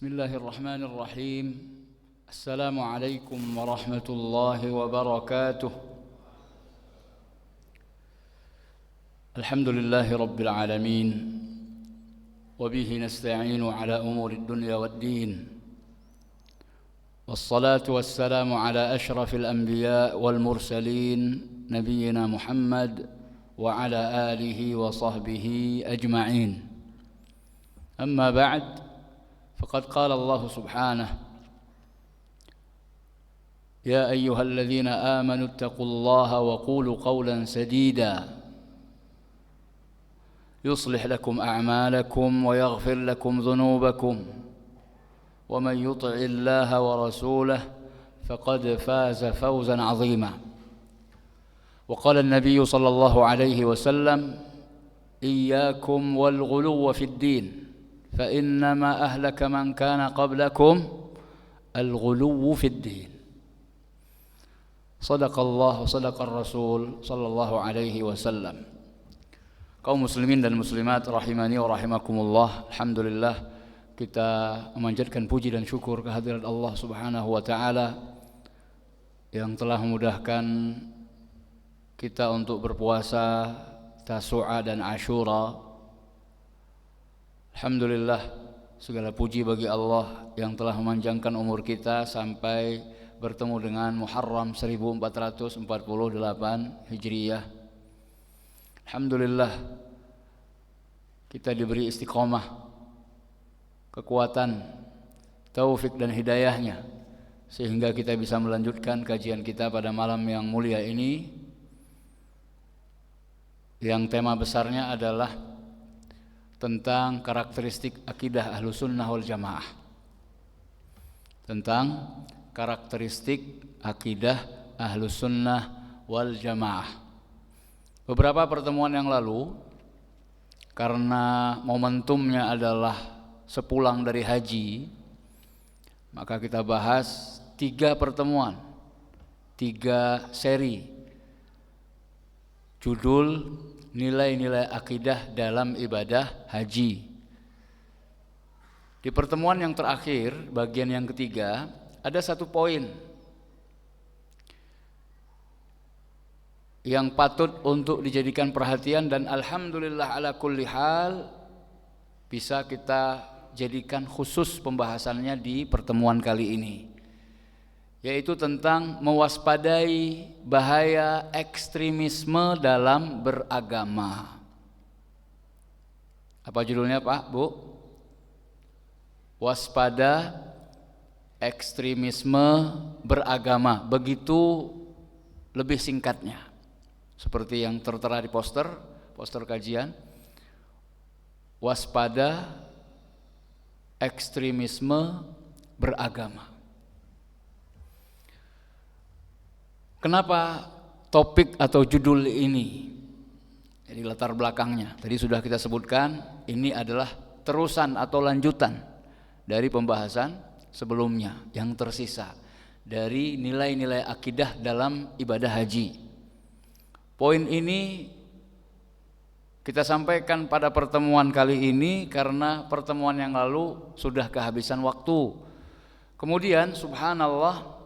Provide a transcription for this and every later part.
بسم الله الرحمن الرحيم. السلام عليكم ورحمة الله وبركاته. الحمد لله رب العالمين، وبه نستعين على أمور الدنيا والدين، والصلاة والسلام على أشرف الأنبياء والمرسلين نبينا محمد وعلى آله وصحبه أجمعين. أما بعد، فقد قال الله سبحانه: يا أيها الذين آمنوا اتقوا الله وقولوا قولا سديدا يصلح لكم أعمالكم ويغفر لكم ذنوبكم ومن يطع الله ورسوله فقد فاز فوزا عظيما. وقال النبي صلى الله عليه وسلم: إياكم والغلو في الدين فإنما أهلك من كان قبلكم الغلو في الدين. صدق الله وصدق الرسول صلى الله عليه وسلم. Kaum muslimin dan muslimat rahimani wa rahimakumullah, alhamdulillah kita memanjatkan puji dan syukur kehadirat Allah Subhanahu wa taala yang telah memudahkan kita untuk berpuasa Tasu'a dan Asyura. Alhamdulillah, segala puji bagi Allah yang telah memanjangkan umur kita sampai bertemu dengan Muharram 1448 Hijriyah. Alhamdulillah, kita diberi istiqomah, kekuatan, taufik dan hidayahnya, sehingga kita bisa melanjutkan kajian kita pada malam yang mulia ini, yang tema besarnya adalah tentang karakteristik akidah Ahlussunnah wal Jamaah. Tentang karakteristik akidah Ahlussunnah wal Jamaah. Beberapa pertemuan yang lalu, karena momentumnya adalah sepulang dari haji, maka kita bahas 3 pertemuan, 3 seri. Judul nilai-nilai akidah dalam ibadah haji. Di pertemuan yang terakhir, bagian yang ketiga, ada 1 poin yang patut untuk dijadikan perhatian, dan alhamdulillah ala kulli hal bisa kita jadikan khusus pembahasannya di pertemuan kali ini, yaitu tentang mewaspadai bahaya ekstremisme dalam beragama. Apa judulnya, Pak, Bu? Waspada ekstremisme beragama. Begitu lebih singkatnya, seperti yang tertera di poster kajian. Waspada ekstremisme beragama. Kenapa topik atau judul ini? Jadi latar belakangnya tadi sudah kita sebutkan, ini adalah terusan atau lanjutan dari pembahasan sebelumnya yang tersisa dari nilai-nilai akidah dalam ibadah haji. Poin ini kita sampaikan pada pertemuan kali ini karena pertemuan yang lalu sudah kehabisan waktu. Kemudian subhanallah,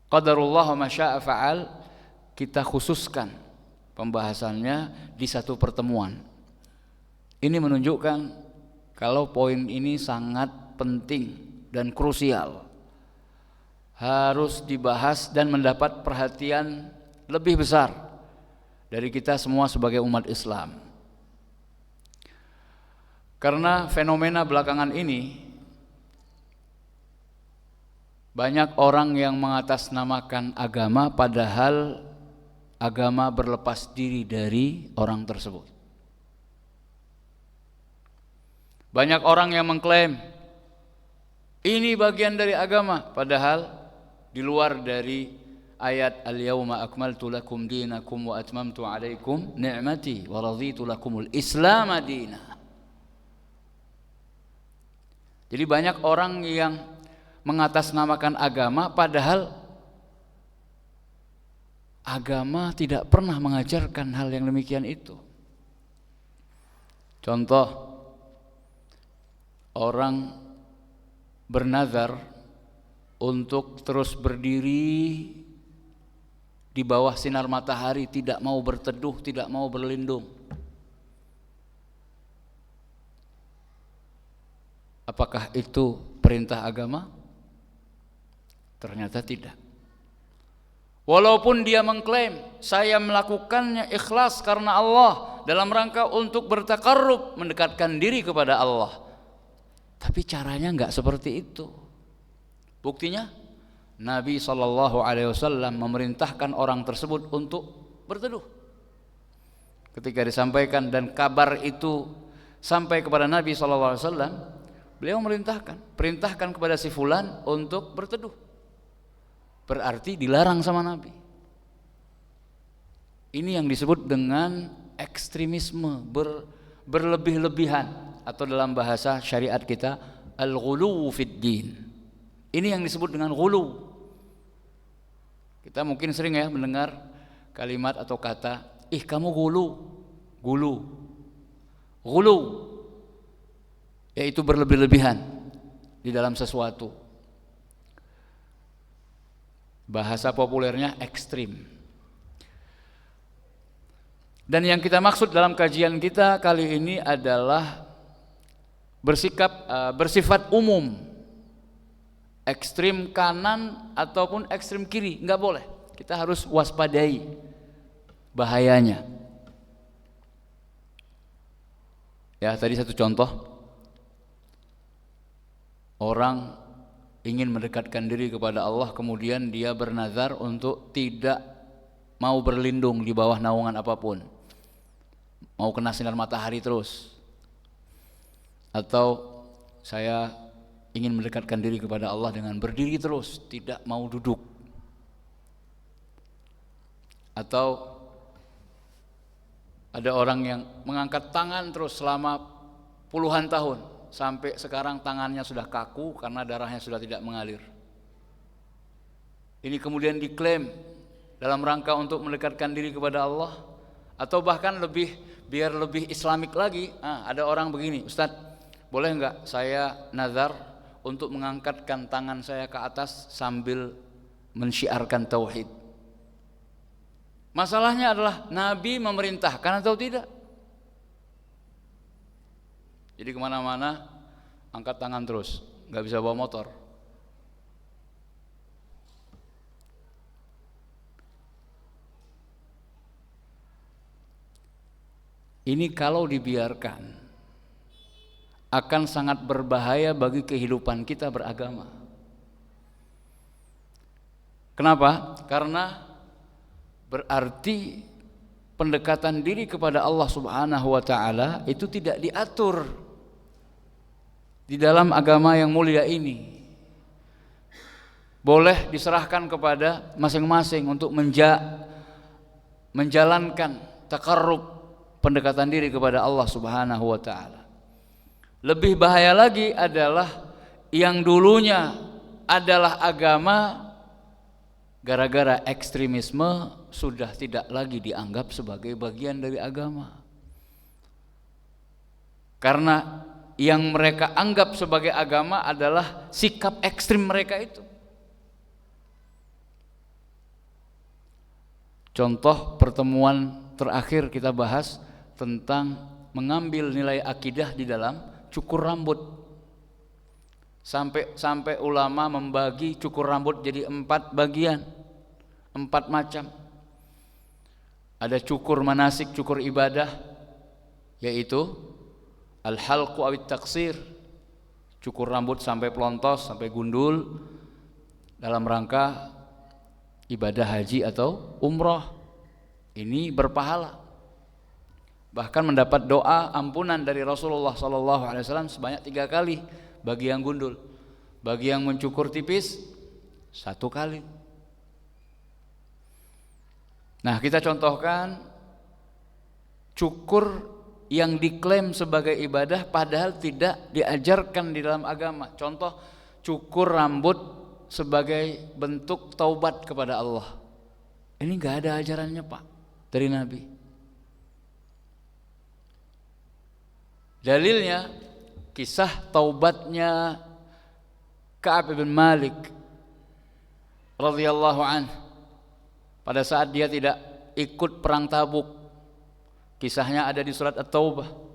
qadarullah wa masya'a fa'al, kita khususkan pembahasannya di 1 pertemuan. Ini menunjukkan kalau poin ini sangat penting dan krusial, harus dibahas dan mendapat perhatian lebih besar dari kita semua sebagai umat Islam. Karena fenomena belakangan ini, banyak orang yang mengatasnamakan agama padahal agama berlepas diri dari orang tersebut. Banyak orang yang mengklaim ini bagian dari agama padahal di luar dari ayat al-yauma akmaltu lakum dinakum wa atmamtu alaikum ni'mati wa raditu lakumul islam madina. Jadi banyak orang yang mengatasnamakan agama padahal agama tidak pernah mengajarkan hal yang demikian itu. Contoh, orang bernazar untuk terus berdiri di bawah sinar matahari, tidak mau berteduh, tidak mau berlindung. Apakah itu perintah agama? Ternyata tidak. Walaupun dia mengklaim saya melakukannya ikhlas karena Allah, dalam rangka untuk bertakarrub, mendekatkan diri kepada Allah, tapi caranya enggak seperti itu. Buktinya Nabi SAW memerintahkan orang tersebut untuk berteduh. Ketika disampaikan dan kabar itu sampai kepada Nabi SAW, beliau perintahkan kepada si fulan untuk berteduh. Berarti dilarang sama Nabi. Ini yang disebut dengan ekstremisme, berlebih-lebihan, atau dalam bahasa syariat kita al-ghuluw fid din. Ini yang disebut dengan ghuluw. Kita mungkin sering ya mendengar kalimat atau kata, ih kamu gulu, yaitu berlebih-lebihan di dalam sesuatu. Bahasa populernya ekstrim. Dan yang kita maksud dalam kajian kita kali ini adalah bersifat umum. Ekstrim kanan ataupun ekstrim kiri, enggak boleh. Kita harus waspadai bahayanya. Ya, tadi satu contoh. Orang ingin mendekatkan diri kepada Allah, kemudian dia bernazar untuk tidak mau berlindung di bawah naungan apapun. Mau kena sinar matahari terus. Atau saya ingin mendekatkan diri kepada Allah dengan berdiri terus, tidak mau duduk. Atau ada orang yang mengangkat tangan terus selama puluhan tahun, sampai sekarang tangannya sudah kaku karena darahnya sudah tidak mengalir. Ini kemudian diklaim dalam rangka untuk mendekatkan diri kepada Allah. Atau bahkan biar lebih islamik lagi, ada orang begini, Ustadz, boleh enggak saya nazar untuk mengangkatkan tangan saya ke atas sambil mensyiarkan tauhid? Masalahnya adalah Nabi memerintahkan atau tidak? Jadi kemana-mana angkat tangan terus, nggak bisa bawa motor. Ini kalau dibiarkan akan sangat berbahaya bagi kehidupan kita beragama. Kenapa? Karena berarti pendekatan diri kepada Allah Subhanahu wa taala itu tidak diatur di dalam agama yang mulia ini. Boleh diserahkan kepada masing-masing untuk menjalankan takarrub, pendekatan diri kepada Allah Subhanahu wa taala. Lebih bahaya lagi adalah yang dulunya adalah agama, gara-gara ekstremisme sudah tidak lagi dianggap sebagai bagian dari agama. Karena yang mereka anggap sebagai agama adalah sikap ekstrim mereka itu. Contoh pertemuan terakhir kita bahas tentang mengambil nilai akidah di dalam cukur rambut. Sampai ulama membagi cukur rambut jadi 4 bagian, 4 macam. Ada cukur manasik, cukur ibadah, yaitu al-halqu awit taqsir, cukur rambut sampai pelontos, sampai gundul, dalam rangka ibadah haji atau umroh. Ini berpahala, bahkan mendapat doa ampunan dari Rasulullah SAW sebanyak 3 kali bagi yang gundul. Bagi yang mencukur tipis 1 kali. Nah, kita contohkan cukur yang diklaim sebagai ibadah padahal tidak diajarkan di dalam agama. Contoh cukur rambut sebagai bentuk taubat kepada Allah. Ini enggak ada ajarannya, Pak, dari Nabi. Dalilnya kisah taubatnya Ka'ab bin Malik radhiyallahu anhu pada saat dia tidak ikut perang Tabuk. Kisahnya ada di surat At-Taubah.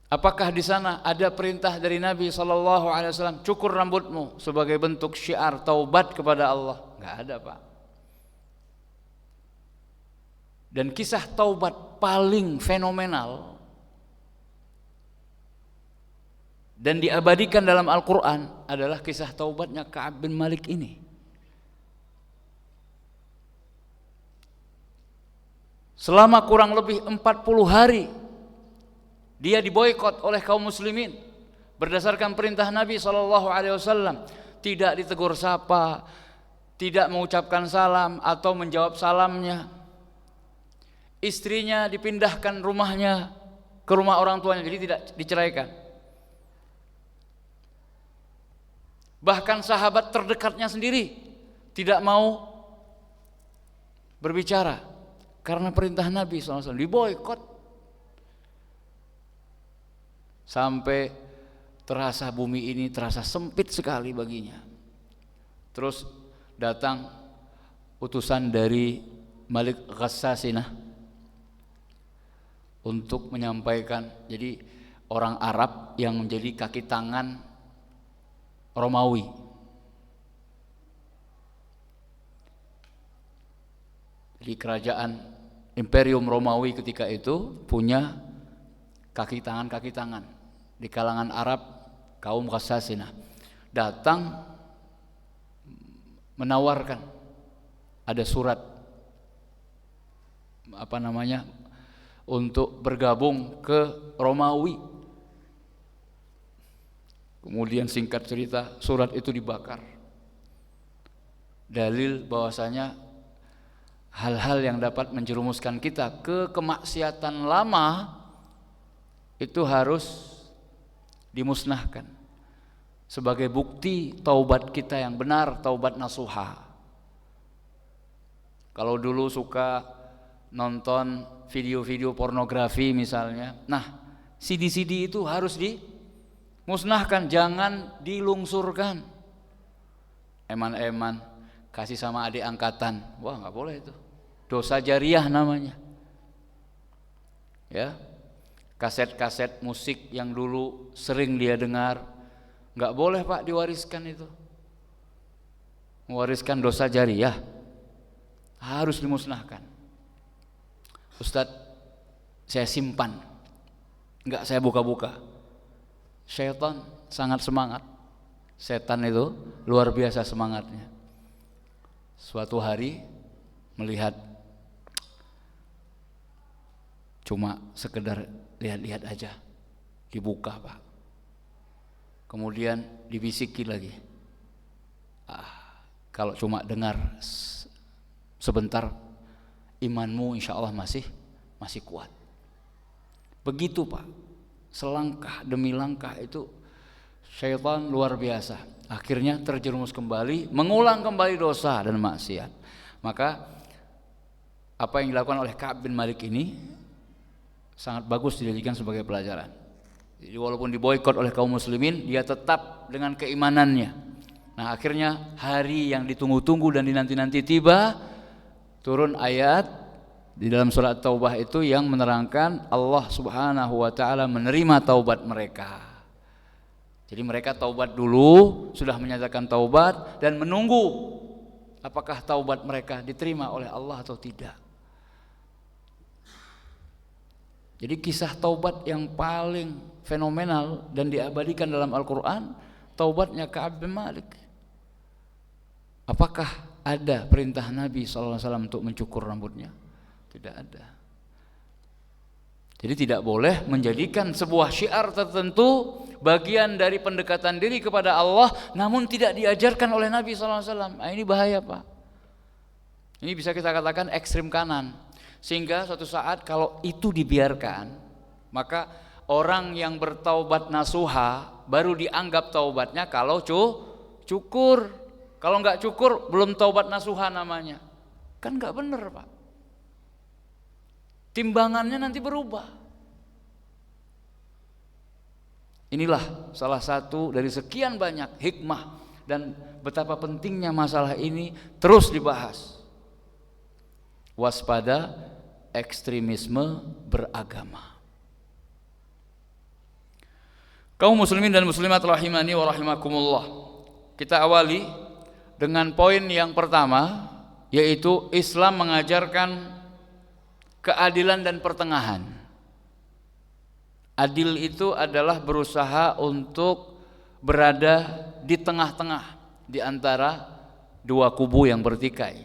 Apakah di sana ada perintah dari Nabi SAW, cukur rambutmu sebagai bentuk syiar taubat kepada Allah? Enggak ada, Pak. Dan kisah taubat paling fenomenal dan diabadikan dalam Al-Quran adalah kisah taubatnya Ka'ab bin Malik ini. Selama kurang lebih 40 hari dia diboikot oleh kaum muslimin berdasarkan perintah Nabi SAW. Tidak ditegur sapa, tidak mengucapkan salam atau menjawab salamnya. Istrinya dipindahkan rumahnya ke rumah orang tuanya, jadi tidak diceraikan. Bahkan sahabat terdekatnya sendiri tidak mau berbicara karena perintah Nabi SAW, diboikot. Sampai terasa bumi ini terasa sempit sekali baginya. Terus datang utusan dari Malik Ghassasinah untuk menyampaikan, jadi orang Arab yang menjadi kaki tangan Romawi. Di kerajaan Imperium Romawi ketika itu punya kaki tangan di kalangan Arab, kaum Ghassasinah datang menawarkan ada surat untuk bergabung ke Romawi. Kemudian singkat cerita, surat itu dibakar. Dalil bahwasanya hal-hal yang dapat menjerumuskan kita ke kemaksiatan lama itu harus dimusnahkan sebagai bukti taubat kita yang benar, taubat nasuha. Kalau dulu suka nonton video-video pornografi misalnya, nah CD-CD itu harus dimusnahkan, jangan dilungsurkan. Eman-eman kasih sama adik angkatan, wah nggak boleh itu, dosa jariah namanya. Ya, kaset-kaset musik yang dulu sering dia dengar, nggak boleh Pak diwariskan itu, mewariskan dosa jariah, harus dimusnahkan. Ustadz, saya simpan, nggak saya buka-buka. Syaitan sangat semangat. Setan itu luar biasa semangatnya. Suatu hari melihat cuma sekedar lihat-lihat aja, dibuka Pak. Kemudian dibisiki lagi. Kalau cuma dengar sebentar, imanmu insya Allah masih kuat. Begitu Pak, selangkah demi langkah itu syaitan luar biasa. Akhirnya terjerumus kembali, mengulang kembali dosa dan maksiat. Maka apa yang dilakukan oleh Ka'ab bin Malik ini sangat bagus dijadikan sebagai pelajaran. Jadi walaupun diboikot oleh kaum muslimin, dia tetap dengan keimanannya. Nah akhirnya hari yang ditunggu-tunggu dan dinanti-nanti tiba, turun ayat di dalam surat Taubah itu yang menerangkan Allah Subhanahu wa taala menerima taubat mereka. Jadi mereka taubat dulu, sudah menyatakan taubat dan menunggu apakah taubat mereka diterima oleh Allah atau tidak. Jadi kisah taubat yang paling fenomenal dan diabadikan dalam Al-Quran, taubatnya Ka'ab bin Malik. Apakah ada perintah Nabi SAW untuk mencukur rambutnya? Tidak ada. Jadi tidak boleh menjadikan sebuah syiar tertentu bagian dari pendekatan diri kepada Allah, namun tidak diajarkan oleh Nabi SAW. Nah, ini bahaya Pak. Ini bisa kita katakan ekstrim kanan. Sehingga suatu saat kalau itu dibiarkan, maka orang yang bertaubat nasuha baru dianggap taubatnya kalau cukur. Kalau nggak cukur belum taubat nasuha namanya. Kan nggak bener Pak. Timbangannya nanti berubah. Inilah salah satu dari sekian banyak hikmah dan betapa pentingnya masalah ini terus dibahas. Waspada ekstremisme beragama. Kaum muslimin dan muslimat rahimani wa rahimakumullah. Kita awali dengan poin yang pertama, yaitu Islam mengajarkan keadilan dan pertengahan. Adil itu adalah berusaha untuk berada di tengah-tengah di antara dua kubu yang bertikai.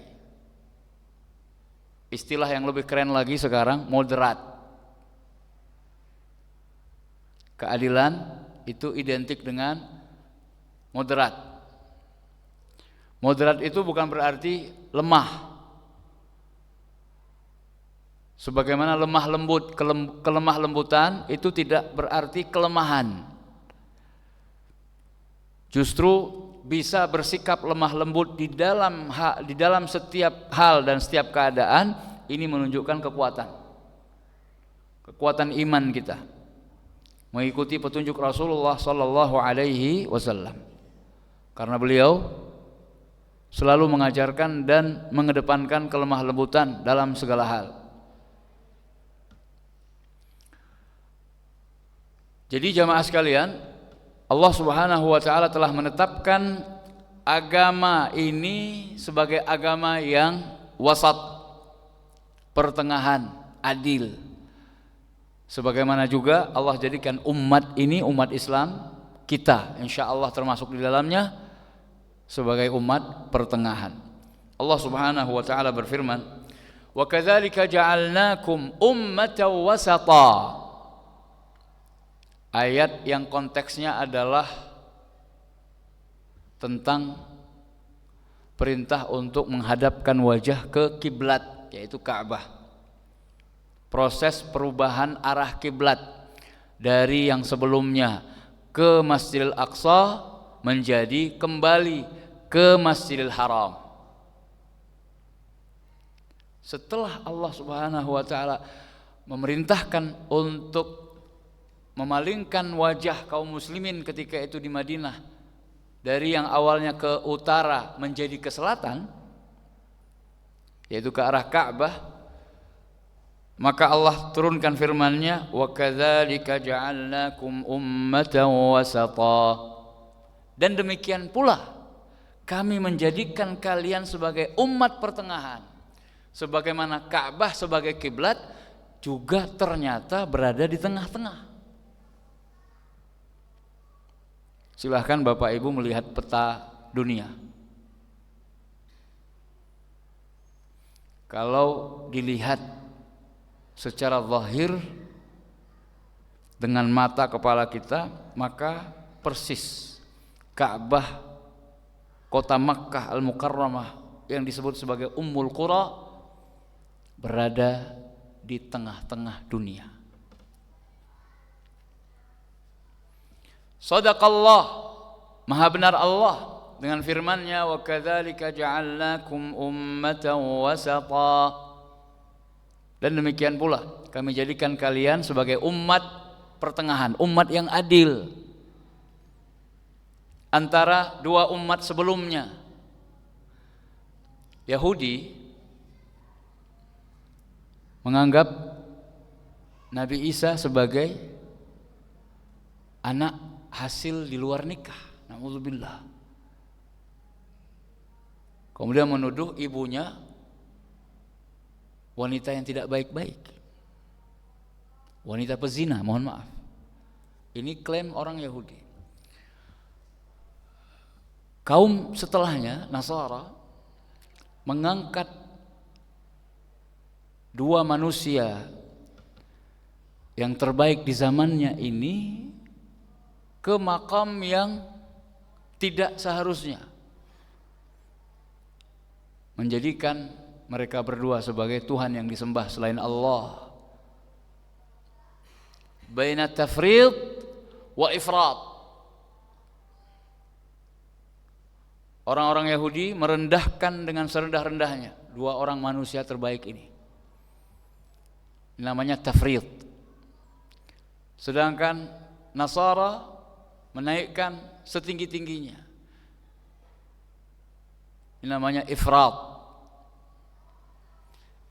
Istilah yang lebih keren lagi sekarang, moderat. Keadilan itu identik dengan moderat. Moderat itu bukan berarti lemah. Sebagaimana lemah lembut, kelemah lembutan itu tidak berarti kelemahan. Justru bisa bersikap lemah lembut di dalam setiap hal dan setiap keadaan, ini menunjukkan kekuatan iman kita, mengikuti petunjuk Rasulullah sallallahu alaihi wasallam. Karena beliau selalu mengajarkan dan mengedepankan kelemah lembutan dalam segala hal. Jadi jamaah sekalian, Allah Subhanahu wa taala telah menetapkan agama ini sebagai agama yang wasat, pertengahan, adil. Sebagaimana juga Allah jadikan umat ini, umat Islam, kita insyaallah termasuk di dalamnya, sebagai umat pertengahan. Allah Subhanahu wa taala berfirman, "Wa kadzalika ja'alnakum ummatan wasata." Ayat yang konteksnya adalah tentang perintah untuk menghadapkan wajah ke kiblat, yaitu Ka'bah. Proses perubahan arah kiblat dari yang sebelumnya ke Masjidil Aqsa menjadi kembali ke Masjidil Haram. Setelah Allah Subhanahu wa taala memerintahkan untuk memalingkan wajah kaum muslimin ketika itu di Madinah dari yang awalnya ke utara menjadi ke selatan, yaitu ke arah Ka'bah, maka Allah turunkan firman-Nya, wa kadzalika ja'alnakum ummatan wasata, dan demikian pula kami menjadikan kalian sebagai umat pertengahan, sebagaimana Ka'bah sebagai kiblat juga ternyata berada di tengah-tengah. Silahkan Bapak Ibu melihat peta dunia. Kalau dilihat secara zahir dengan mata kepala kita, maka persis Ka'bah, kota Makkah Al-Mukarramah yang disebut sebagai Ummul Qura, berada di tengah-tengah dunia. Shadaqallah, maha benar Allah dengan firman-Nya, wa kadzalika ja'alnakum ummatan wasata, dan demikian pula kami jadikan kalian sebagai umat pertengahan, umat yang adil antara dua umat sebelumnya. Yahudi menganggap Nabi Isa sebagai anak hasil di luar nikah, na'udzubillah. Kemudian menuduh ibunya wanita yang tidak baik-baik, wanita pezina, mohon maaf. Ini klaim orang Yahudi. Kaum setelahnya, Nasara, mengangkat dua manusia yang terbaik di zamannya ini ke makam yang tidak seharusnya, menjadikan mereka berdua sebagai Tuhan yang disembah selain Allah. Baina tafrid wa ifrat. Orang-orang Yahudi merendahkan dengan serendah-rendahnya dua orang manusia terbaik ini. Namanya tafrid. Sedangkan Nasara menaikkan setinggi-tingginya. Ini namanya ifrat.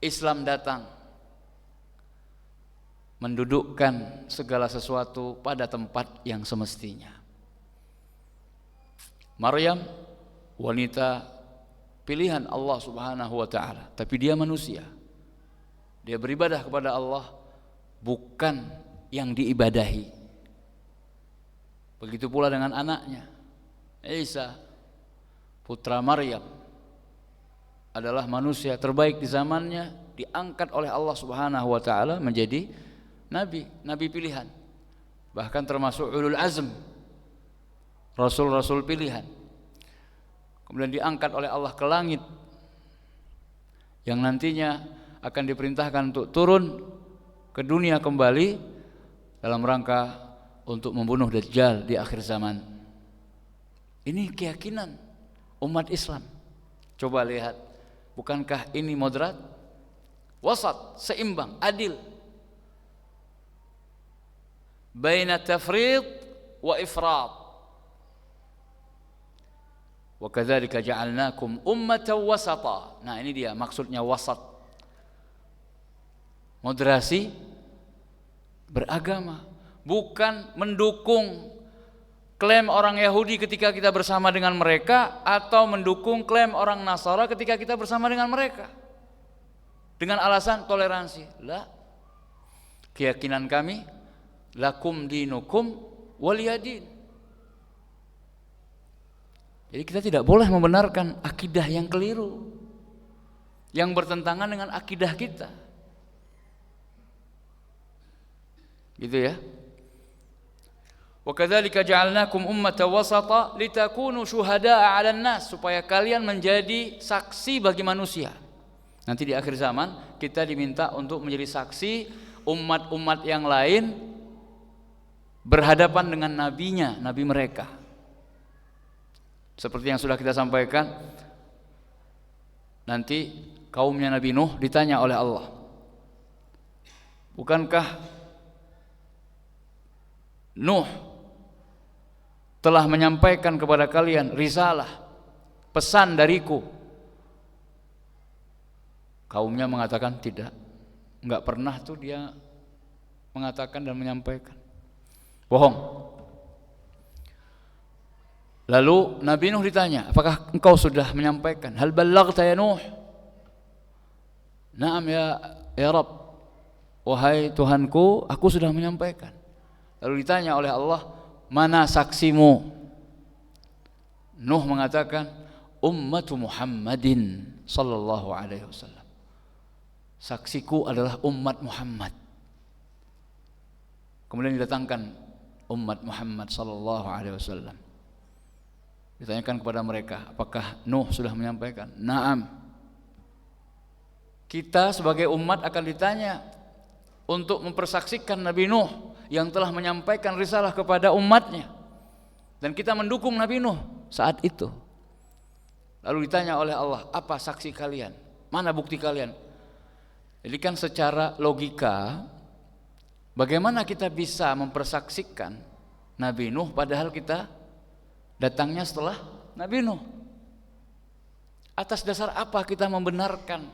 Islam datang mendudukkan segala sesuatu pada tempat yang semestinya. Maryam wanita pilihan Allah Subhanahu wa taala, tapi dia manusia. Dia beribadah kepada Allah bukan yang diibadahi. Begitu pula dengan anaknya Isa, putra Maryam, adalah manusia terbaik di zamannya, diangkat oleh Allah Subhanahu wa taala menjadi nabi pilihan. Bahkan termasuk ulul azm, rasul-rasul pilihan. Kemudian diangkat oleh Allah ke langit, yang nantinya akan diperintahkan untuk turun ke dunia kembali dalam rangka untuk membunuh Dajjal di akhir zaman. Ini keyakinan umat Islam. Coba lihat, bukankah ini moderat, wasat, seimbang, adil, baina tafrid wa ifrat. Wa kadzalika ja'alnakum ummatan wasata. Nah, ini dia maksudnya wasat. Moderasi beragama, bukan mendukung klaim orang Yahudi ketika kita bersama dengan mereka, atau mendukung klaim orang Nasara ketika kita bersama dengan mereka dengan alasan toleransi. La. Keyakinan kami, lakum dinukum waliyadin. Jadi kita tidak boleh membenarkan akidah yang keliru, yang bertentangan dengan akidah kita. Gitu ya. Wa kadzalika ja'alnakum ummatan wasata litakunu syuhada'a 'alan nas, supaya kalian menjadi saksi bagi manusia. Nanti di akhir zaman kita diminta untuk menjadi saksi umat-umat yang lain berhadapan dengan nabinya, nabi mereka. Seperti yang sudah kita sampaikan, nanti kaumnya Nabi Nuh ditanya oleh Allah, bukankah Nuh telah menyampaikan kepada kalian risalah, pesan dariku? Kaumnya mengatakan tidak, enggak pernah tuh dia mengatakan dan menyampaikan. Bohong. Lalu Nabi Nuh ditanya, apakah engkau sudah menyampaikan? Hal ballaghta ya Nuh? Naam ya Rabb, wahai Tuhanku, aku sudah menyampaikan. Lalu ditanya oleh Allah, mana saksimu? Nuh mengatakan, ummatu Muhammadin sallallahu alaihi wasallam. Saksiku adalah umat Muhammad. Kemudian didatangkan umat Muhammad sallallahu alaihi wasallam. Ditanyakan kepada mereka, apakah Nuh sudah menyampaikan? Naam. Kita sebagai umat akan ditanya untuk mempersaksikan Nabi Nuh yang telah menyampaikan risalah kepada umatnya, dan kita mendukung Nabi Nuh saat itu. Lalu ditanya oleh Allah, apa saksi kalian? Mana bukti kalian? Jadi kan secara logika, bagaimana kita bisa mempersaksikan Nabi Nuh padahal kita datangnya setelah Nabi Nuh? Atas dasar apa kita membenarkan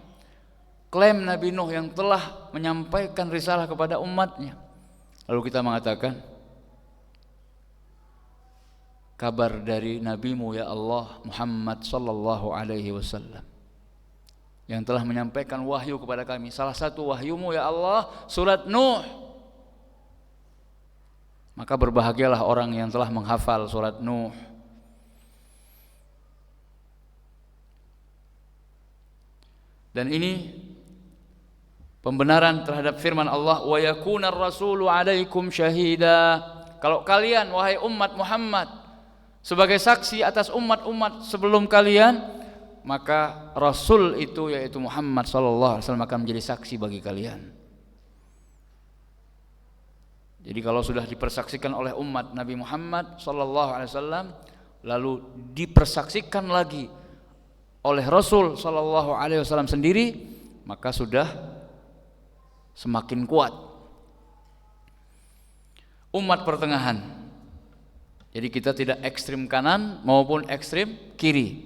klaim Nabi Nuh yang telah menyampaikan risalah kepada umatnya? Lalu kita mengatakan, kabar dari nabimu ya Allah Muhammad sallallahu alaihi wasallam yang telah menyampaikan wahyu kepada kami. Salah satu wahyumu ya Allah surat Nuh. Maka berbahagialah orang yang telah menghafal surat Nuh. Dan ini pembenaran terhadap firman Allah, wa yakunar rasulu alaikum syahida. Kalau kalian wahai umat Muhammad sebagai saksi atas umat-umat sebelum kalian, maka Rasul itu yaitu Muhammad sallallahu alaihi wasallam akan menjadi saksi bagi kalian. Jadi kalau sudah dipersaksikan oleh umat Nabi Muhammad sallallahu alaihi wasallam, lalu dipersaksikan lagi oleh Rasul sallallahu alaihi wasallam sendiri, maka sudah semakin kuat. Umat pertengahan Jadi kita tidak ekstrim kanan maupun ekstrim kiri.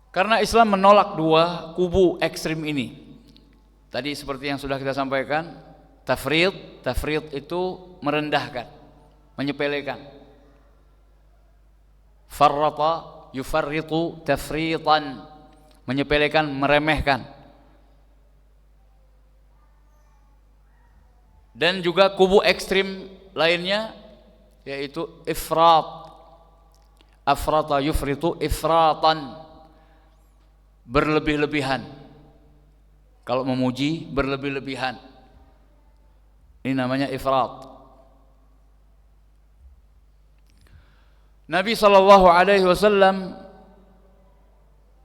Karena Islam menolak dua kubu ekstrim ini. Tadi seperti yang sudah kita sampaikan, tafrid itu merendahkan, menyepelekan. Farrata yufarritu tafritan, menyepelekan, meremehkan. Dan juga kubu ekstrim lainnya yaitu ifrat. Afrata yufritu ifratan, berlebih-lebihan. Kalau memuji berlebih-lebihan, ini namanya ifrat. Nabi SAW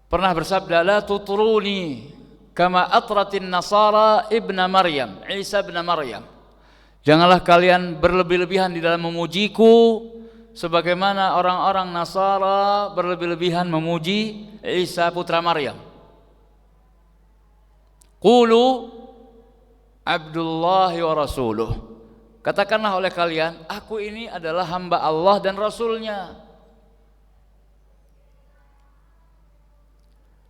pernah bersabda, la tutruni kama atratin nasara ibna Maryam, Isa ibn Maryam. Janganlah kalian berlebih-lebihan di dalam memujiku sebagaimana orang-orang Nasara berlebih-lebihan memuji Isa putra Maryam. Qulu Abdullah wa rasuluh. Katakanlah oleh kalian, aku ini adalah hamba Allah dan Rasulnya.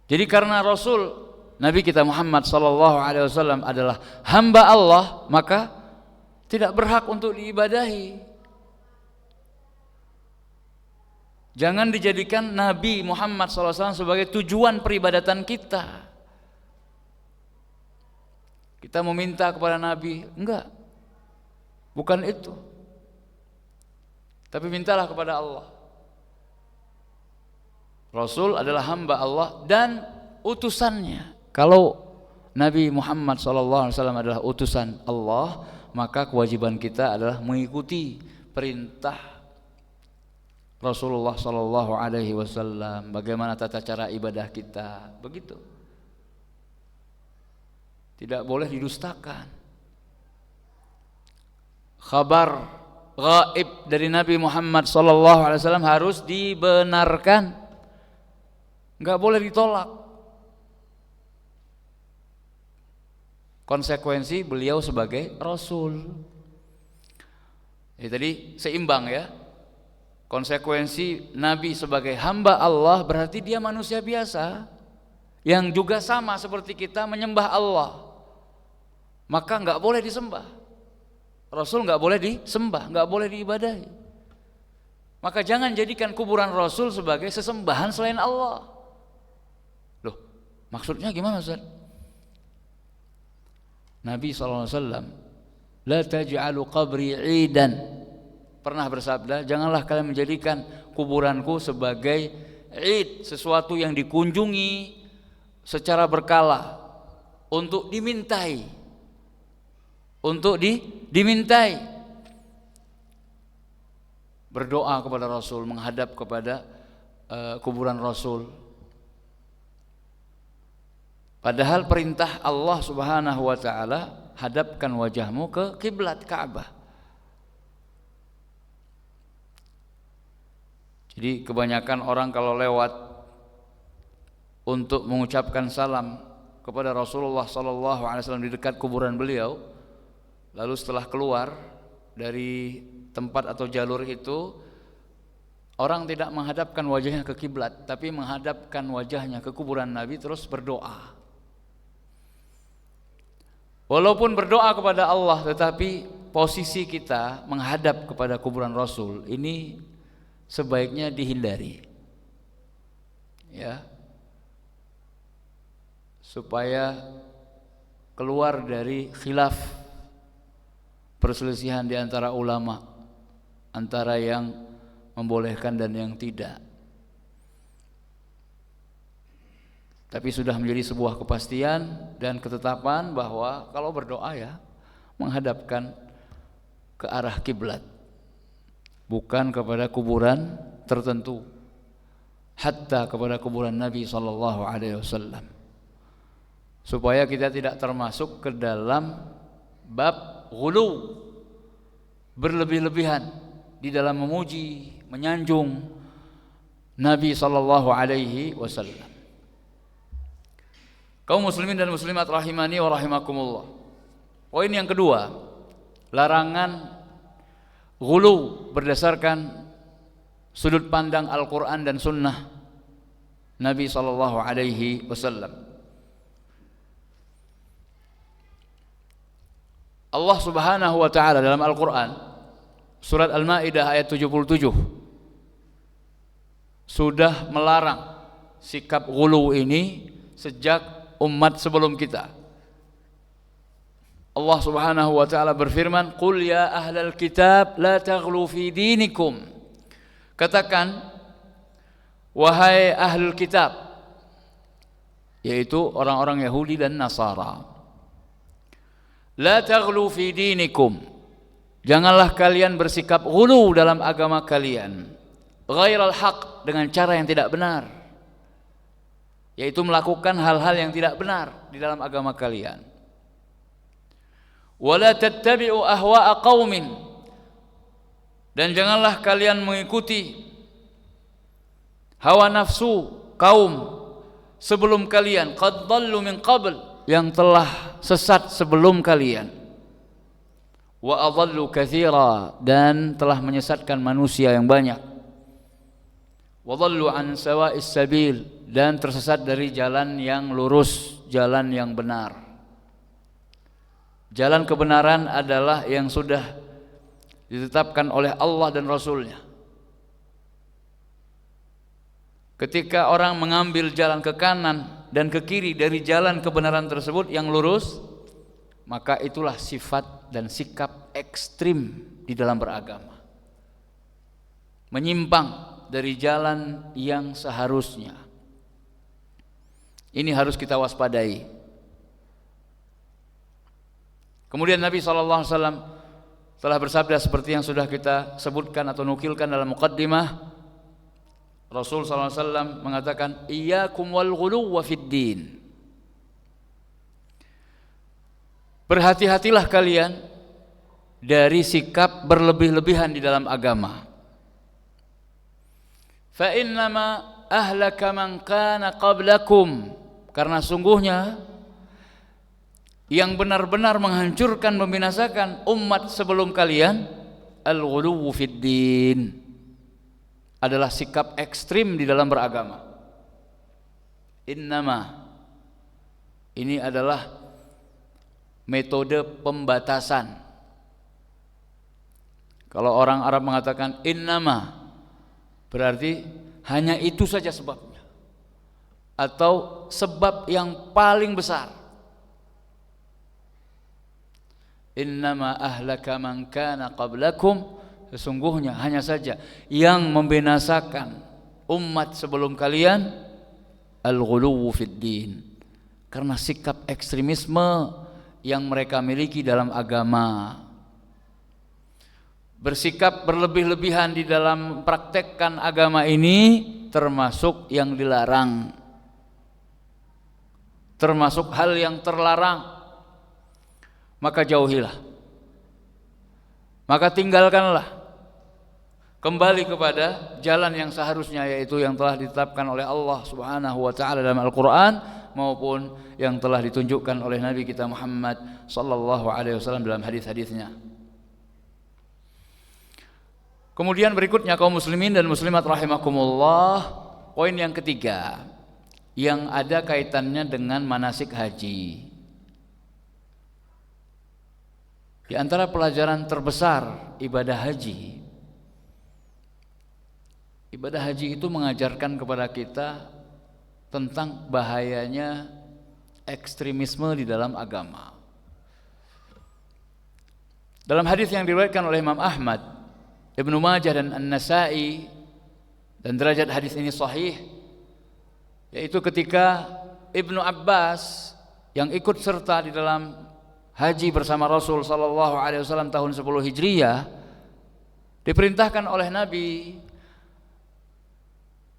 Jadi karena Rasul Nabi kita Muhammad SAW adalah hamba Allah, maka tidak berhak untuk diibadahi. Jangan dijadikan Nabi Muhammad SAW sebagai tujuan peribadatan kita. Kita meminta kepada Nabi, enggak, bukan itu. Tapi mintalah kepada Allah. Rasul adalah hamba Allah dan utusannya. Kalau Nabi Muhammad SAW adalah utusan Allah, maka kewajiban kita adalah mengikuti perintah Rasulullah SAW. Bagaimana tata cara ibadah kita, begitu. Tidak boleh didustakan. Kabar gaib dari Nabi Muhammad SAW harus dibenarkan, nggak boleh ditolak. Konsekuensi beliau sebagai Rasul. Jadi tadi seimbang ya. Konsekuensi Nabi sebagai hamba Allah berarti dia manusia biasa yang juga sama seperti kita menyembah Allah. Maka nggak boleh disembah. Rasul nggak boleh disembah, nggak boleh diibadahi. Maka jangan jadikan kuburan Rasul sebagai sesembahan selain Allah. Loh, maksudnya gimana Ustaz? Nabi SAW, la taj'alu qabri 'idan, pernah bersabda, janganlah kalian menjadikan kuburanku sebagai 'id, sesuatu yang dikunjungi secara berkala untuk dimintai. Untuk dimintai, berdoa kepada Rasul, menghadap kepada kuburan Rasul. Padahal perintah Allah Subhanahu wa taala, hadapkan wajahmu ke kiblat Ka'bah. Jadi kebanyakan orang kalau lewat untuk mengucapkan salam kepada Rasulullah SAW di dekat kuburan beliau, lalu setelah keluar dari tempat atau jalur itu, orang tidak menghadapkan wajahnya ke kiblat, tapi menghadapkan wajahnya ke kuburan Nabi terus berdoa. Walaupun berdoa kepada Allah, tetapi posisi kita menghadap kepada kuburan Rasul ini sebaiknya dihindari, ya, supaya keluar dari khilaf, perselisihan di antara ulama, antara yang membolehkan dan yang tidak. Tapi sudah menjadi sebuah kepastian dan ketetapan bahwa kalau berdoa ya menghadapkan ke arah kiblat, bukan kepada kuburan tertentu, hatta kepada kuburan Nabi SAW, supaya kita tidak termasuk ke dalam bab ghulu, berlebih-lebihan di dalam memuji, menyanjung Nabi SAW. Kaum muslimin dan muslimat rahimani wa rahimakumullah. Poin yang kedua, larangan ghulu berdasarkan sudut pandang Al-Quran dan Sunnah Nabi sallallahu alaihi wasallam. Allah Subhanahu wa taala dalam Al-Quran surat Al-Maidah ayat 77 sudah melarang sikap ghulu ini sejak umat sebelum kita. Allah Subhanahu wa taala berfirman, "Qul ya ahlal kitab la taghlu fi dinikum." Katakan, wahai ahlul kitab, yaitu orang-orang Yahudi dan Nasara, la taghlu fi dinikum, janganlah kalian bersikap ghulu dalam agama kalian, ghairal haq, dengan cara yang tidak benar, yaitu melakukan hal-hal yang tidak benar di dalam agama kalian. Wala tattabi'u ahwa'a qaumin, dan janganlah kalian mengikuti hawa nafsu kaum sebelum kalian, qad dhallu min qabl, yang telah sesat sebelum kalian, wa adhallu katsira, dan telah menyesatkan manusia yang banyak, wa dhallu an sawa'is sabil, dan tersesat dari jalan yang lurus, jalan yang benar. Jalan kebenaran adalah yang sudah ditetapkan oleh Allah dan Rasulnya. Ketika orang mengambil jalan ke kanan dan ke kiri dari jalan kebenaran tersebut yang lurus, maka itulah sifat dan sikap ekstrim di dalam beragama, menyimpang dari jalan yang seharusnya. Ini harus kita waspadai. Kemudian Nabi SAW telah bersabda seperti yang sudah kita sebutkan atau nukilkan dalam muqaddimah. Rasul SAW mengatakan, iyyakum wal ghuluw fid din. Berhati-hatilah kalian dari sikap berlebih-lebihan di dalam agama. Fa innama ahlaka man kana qablakum, karena sungguhnya yang benar-benar menghancurkan, membinasakan umat sebelum kalian, al-ghuluw fid din, adalah sikap ekstrim di dalam beragama. Innama, ini adalah metode pembatasan. Kalau orang Arab mengatakan innama, berarti hanya itu saja sebabnya, atau sebab yang paling besar. Innama ahlaka man kana qablakum, sesungguhnya hanya saja yang membinasakan umat sebelum kalian, al-ghuluw fid din, karena sikap ekstremisme yang mereka miliki dalam agama. Bersikap berlebih-lebihan di dalam praktekkan agama ini termasuk yang dilarang, termasuk hal yang terlarang. Maka jauhilah, maka tinggalkanlah, kembali kepada jalan yang seharusnya, yaitu yang telah ditetapkan oleh Allah Subhanahu wa taala dalam Al-Qur'an maupun yang telah ditunjukkan oleh Nabi kita Muhammad sallallahu alaihi wasallam dalam hadis-hadisnya. Kemudian berikutnya kaum muslimin dan muslimat rahimakumullah, poin yang ketiga yang ada kaitannya dengan manasik haji. Di antara pelajaran terbesar ibadah haji, ibadah haji itu mengajarkan kepada kita tentang bahayanya ekstremisme di dalam agama. Dalam hadis yang diriwayatkan oleh Imam Ahmad, Ibnu Majah dan An-Nasa'i, dan derajat hadis ini sahih, yaitu ketika Ibnu Abbas yang ikut serta di dalam haji bersama Rasul sallallahu alaihi wasallam tahun 10 Hijriah, diperintahkan oleh Nabi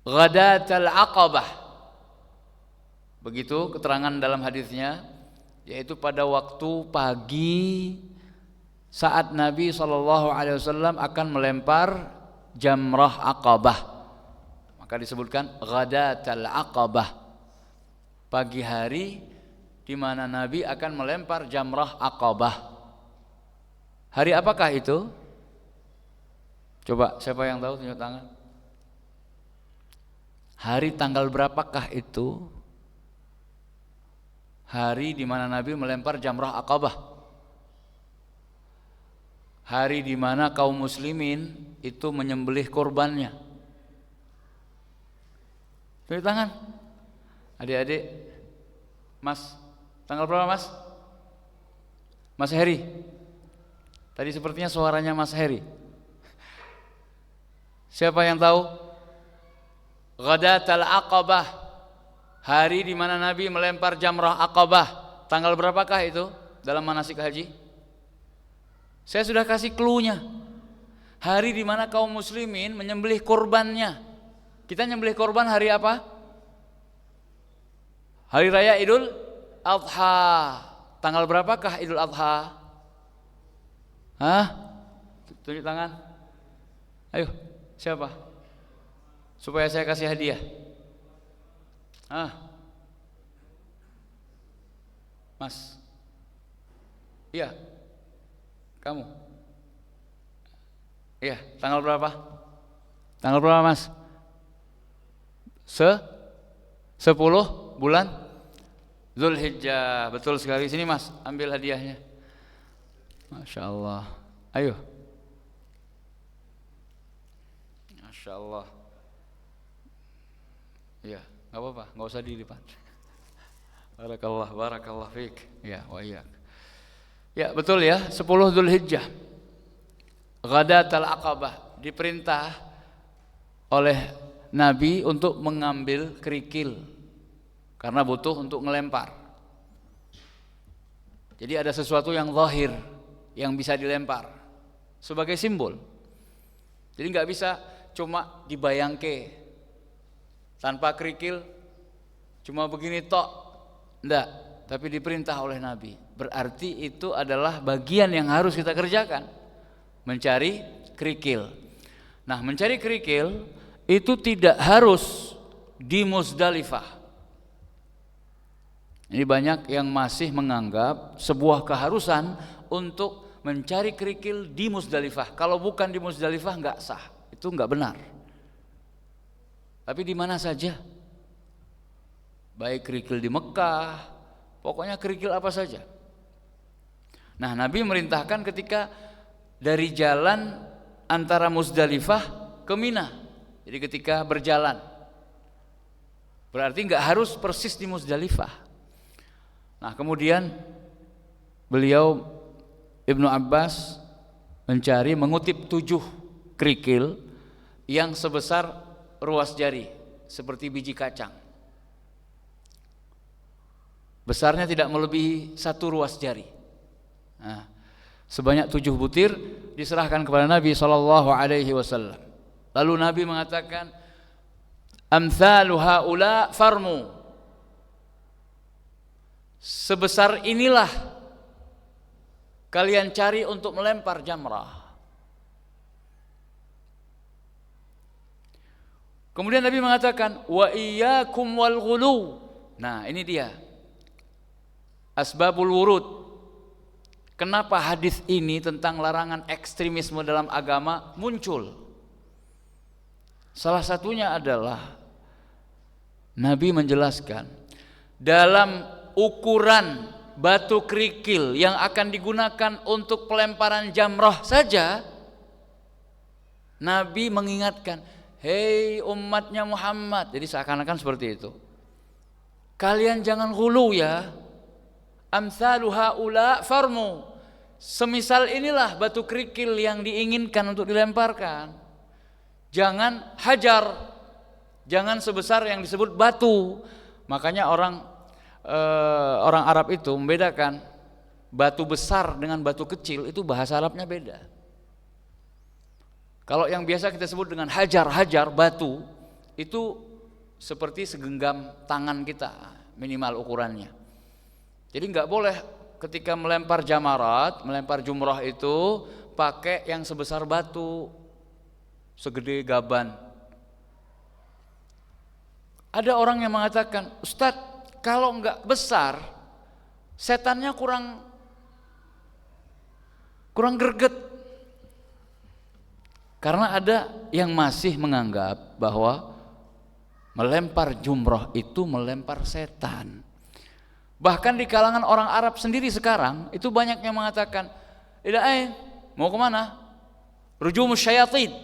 Ghadatul Aqabah. Begitu keterangan dalam hadisnya, yaitu pada waktu pagi saat Nabi sallallahu alaihi wasallam akan melempar jamrah Aqabah. Maka disebutkan Ghadatul Aqabah, pagi hari di mana Nabi akan melempar jamrah Aqabah. Hari apakah itu? Coba siapa yang tahu tunjuk tangan. Hari tanggal berapakah itu? Hari di mana Nabi melempar jamrah Aqabah. Hari di mana kaum muslimin itu menyembelih korbannya. Tunjuk tangan. Adik-adik. Mas, tanggal berapa Mas? Mas Heri. Tadi sepertinya suaranya Mas Heri. Siapa yang tahu? Ghadatul Aqabah. Hari di mana Nabi melempar jamrah Aqabah. Tanggal berapakah itu dalam manasik haji? Saya sudah kasih clue-nya. Hari di mana kaum muslimin menyembelih korbannya. Kita nyembelih korban hari apa? Hari raya Idul Adha. Tanggal berapakah Idul Adha? Hah? Tunjuk tangan. Ayo, siapa? Supaya saya kasih hadiah. Mas. Iya. Kamu. Iya, tanggal berapa? Tanggal berapa, Mas? 10 bulan Zulhijjah. Betul sekali. Sini Mas, ambil hadiahnya. Masya Allah. Ayo. Masya Allah. Ya, nggak apa-apa, nggak usah dilipat. Barakallah fiik. Ya, wa iyyak. Ya, betul ya, 10 Zulhijjah. Ghadatul Aqabah, diperintah oleh Nabi untuk mengambil kerikil karena butuh untuk ngelempar. Jadi ada sesuatu yang zahir yang bisa dilempar sebagai simbol. Jadi nggak bisa cuma dibayangke tanpa kerikil, cuma begini tok, enggak. Tapi diperintah oleh Nabi. Berarti itu adalah bagian yang harus kita kerjakan, mencari kerikil. Nah, mencari kerikil itu tidak harus di Muzdalifah. Ini banyak yang masih menganggap sebuah keharusan untuk mencari kerikil di Muzdalifah. Kalau bukan di Muzdalifah enggak sah, itu enggak benar. Tapi di mana saja, baik kerikil di Mekah, pokoknya kerikil apa saja. Nah, Nabi merintahkan ketika dari jalan antara Muzdalifah ke Mina. Jadi ketika berjalan, berarti enggak harus persis di Muzdalifah. Nah, kemudian beliau Ibnu Abbas mengutip 7 kerikil yang sebesar ruas jari, seperti biji kacang. Besarnya tidak melebihi 1 ruas jari. Nah, sebanyak 7 butir diserahkan kepada Nabi SAW. Lalu Nabi mengatakan, amthalu haula farmu. Sebesar inilah kalian cari untuk melempar jamrah. Kemudian Nabi mengatakan, wa iyyakum wal ghulu. Nah, ini dia asbabul wurud. Kenapa hadis ini tentang larangan ekstremisme dalam agama muncul? Salah satunya adalah Nabi menjelaskan dalam ukuran batu kerikil yang akan digunakan untuk pelemparan jamrah saja, Nabi mengingatkan, hei umatnya Muhammad. Jadi seakan-akan seperti itu, kalian jangan ghulu ya. Amthalu haula farmu. Semisal inilah batu kerikil yang diinginkan untuk dilemparkan. Jangan hajar, jangan sebesar yang disebut batu. Makanya orang Arab itu membedakan batu besar dengan batu kecil, itu bahasa Arabnya beda. Kalau yang biasa kita sebut dengan hajar batu, itu seperti segenggam tangan kita minimal ukurannya. Jadi nggak boleh ketika melempar jamarat, melempar jumrah itu pakai yang sebesar batu, segede gaban. Ada orang yang mengatakan, Ustadz, kalau enggak besar, setannya kurang greget. Karena ada yang masih menganggap bahwa melempar jumroh itu melempar setan. Bahkan di kalangan orang Arab sendiri sekarang itu banyak yang mengatakan, mau kemana? Rujumus syayatin.